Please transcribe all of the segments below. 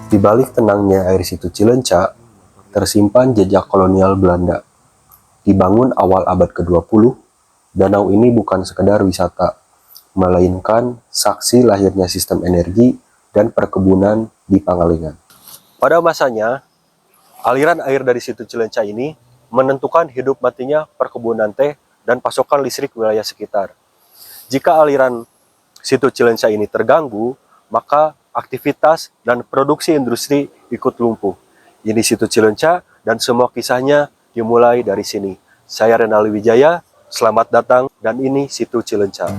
Di balik tenangnya air Situ Cileunca, tersimpan jejak kolonial Belanda. Dibangun awal abad ke-20, danau ini bukan sekedar wisata, melainkan saksi lahirnya sistem energi dan perkebunan di Pangalengan. Pada masanya, aliran air dari Situ Cileunca ini menentukan hidup matinya perkebunan teh dan pasokan listrik wilayah sekitar. Jika aliran Situ Cileunca ini terganggu, maka aktivitas dan produksi industri ikut lumpuh. Ini Situ Cileunca dan semua kisahnya dimulai dari sini. Saya Renali Wijaya, selamat datang dan ini Situ Cileunca.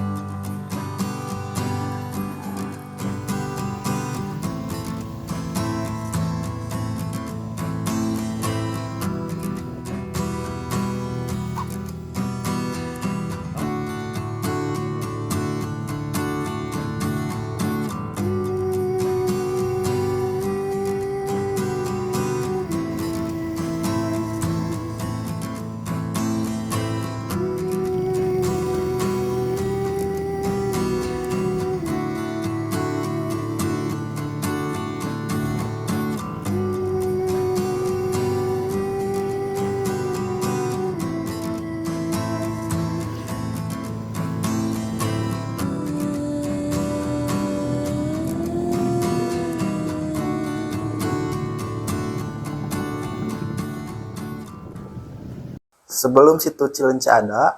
Sebelum Situ Cileunca ada,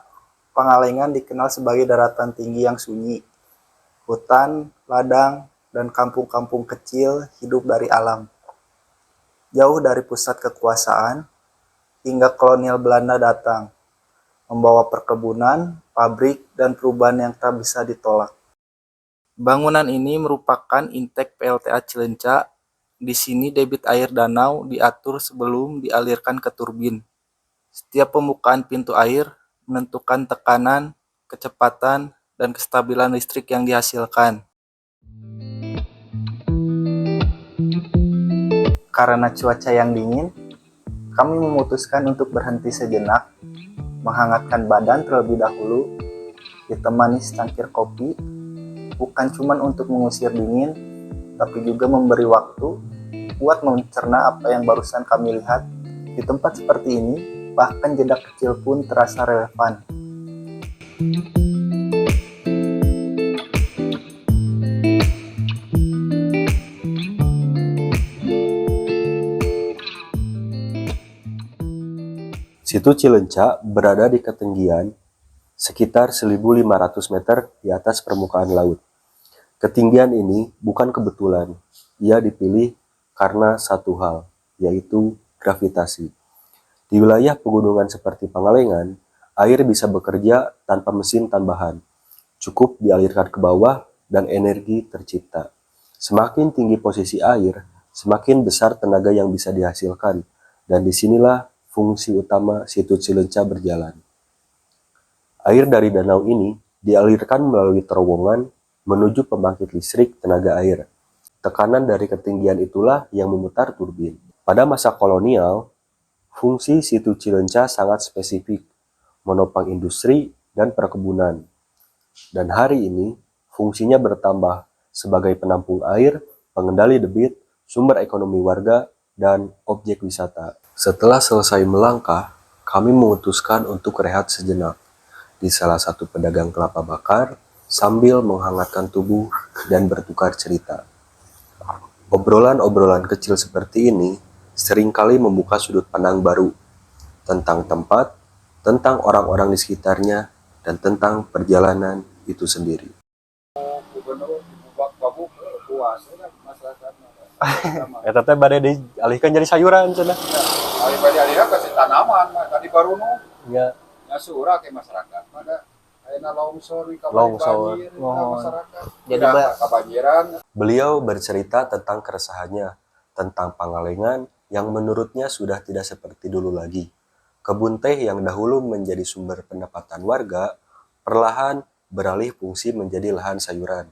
Pangalengan dikenal sebagai daratan tinggi yang sunyi. Hutan, ladang, dan kampung-kampung kecil hidup dari alam. Jauh dari pusat kekuasaan, hingga kolonial Belanda datang, membawa perkebunan, pabrik, dan perubahan yang tak bisa ditolak. Bangunan ini merupakan intek PLTA Cileunca. Di sini debit air danau diatur sebelum dialirkan ke turbin. Setiap pembukaan pintu air menentukan tekanan, kecepatan, dan kestabilan listrik yang dihasilkan. Karena cuaca yang dingin, kami memutuskan untuk berhenti sejenak, menghangatkan badan terlebih dahulu, ditemani secangkir kopi, bukan cuma untuk mengusir dingin, tapi juga memberi waktu buat mencerna apa yang barusan kami lihat. Di tempat seperti ini, bahkan jeda kecil pun terasa relevan. Situ Cileunca berada di ketinggian sekitar 1.500 meter di atas permukaan laut. Ketinggian ini bukan kebetulan, ia dipilih karena satu hal, yaitu gravitasi. Di wilayah pegunungan seperti Pangalengan, air bisa bekerja tanpa mesin tambahan, cukup dialirkan ke bawah dan energi tercipta. Semakin tinggi posisi air, semakin besar tenaga yang bisa dihasilkan, dan disinilah fungsi utama Situ Cileunca berjalan. Air dari danau ini dialirkan melalui terowongan menuju pembangkit listrik tenaga air. Tekanan dari ketinggian itulah yang memutar turbin. Pada masa kolonial, fungsi Situ Cileunca sangat spesifik, menopang industri dan perkebunan. Dan hari ini, fungsinya bertambah sebagai penampung air, pengendali debit, sumber ekonomi warga, dan objek wisata. Setelah selesai melangkah, kami memutuskan untuk rehat sejenak di salah satu pedagang kelapa bakar sambil menghangatkan tubuh dan bertukar cerita. Obrolan-obrolan kecil seperti ini seringkali membuka sudut pandang baru tentang tempat, tentang orang-orang di sekitarnya, dan tentang perjalanan itu sendiri. Eta teh bade dialihkan jadi sayuran cenah. Alih-alih kasih tanaman, tadi baru nu Ya, nyasura ke masyarakat. Pada ayeuna longsor longsor. banjir masyarakat. Jadi kebanjiran. Beliau bercerita tentang keresahannya, tentang Pangalengan yang menurutnya sudah tidak seperti dulu lagi. Kebun teh yang dahulu menjadi sumber pendapatan warga, perlahan beralih fungsi menjadi lahan sayuran.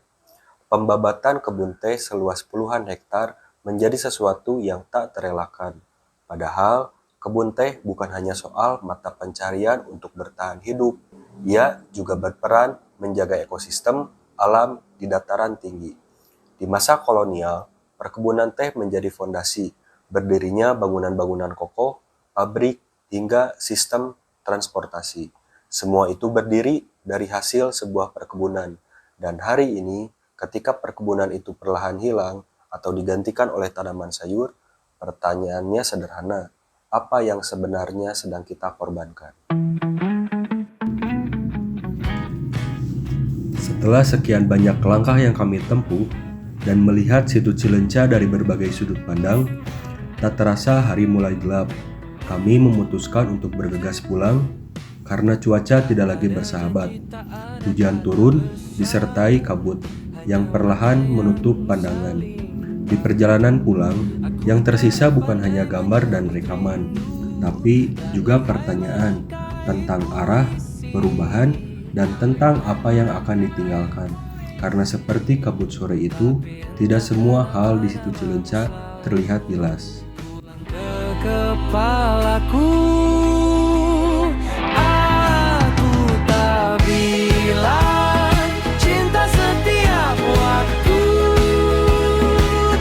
Pembabatan kebun teh seluas puluhan hektar menjadi sesuatu yang tak terelakkan. Padahal, kebun teh bukan hanya soal mata pencarian untuk bertahan hidup, ia juga berperan menjaga ekosistem alam di dataran tinggi. Di masa kolonial, perkebunan teh menjadi fondasi berdirinya bangunan-bangunan kokoh, pabrik, hingga sistem transportasi. Semua itu berdiri dari hasil sebuah perkebunan. Dan hari ini, ketika perkebunan itu perlahan hilang atau digantikan oleh tanaman sayur, pertanyaannya sederhana, apa yang sebenarnya sedang kita korbankan? Setelah sekian banyak langkah yang kami tempuh dan melihat situ Cileunca dari berbagai sudut pandang, tak terasa hari mulai gelap. Kami memutuskan untuk bergegas pulang karena cuaca tidak lagi bersahabat. Hujan turun disertai kabut yang perlahan menutup pandangan. Di perjalanan pulang, yang tersisa bukan hanya gambar dan rekaman, tapi juga pertanyaan tentang arah, perubahan, dan tentang apa yang akan ditinggalkan. Karena seperti kabut sore itu, tidak semua hal di situ Cileunca terlihat jelas. Kepalaku, aku tak bilang cinta setiap waktu,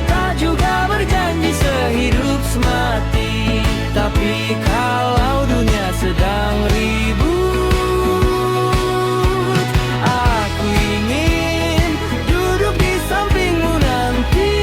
tak juga berjanji sehidup semati. Tapi kalau dunia sedang ribut, aku ingin duduk di sampingmu nanti.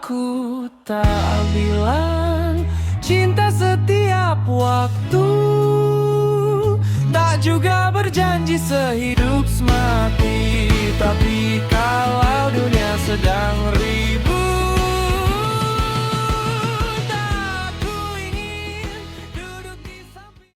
Aku tak bilang cinta setiap waktu, tak juga berjanji sehidup semati.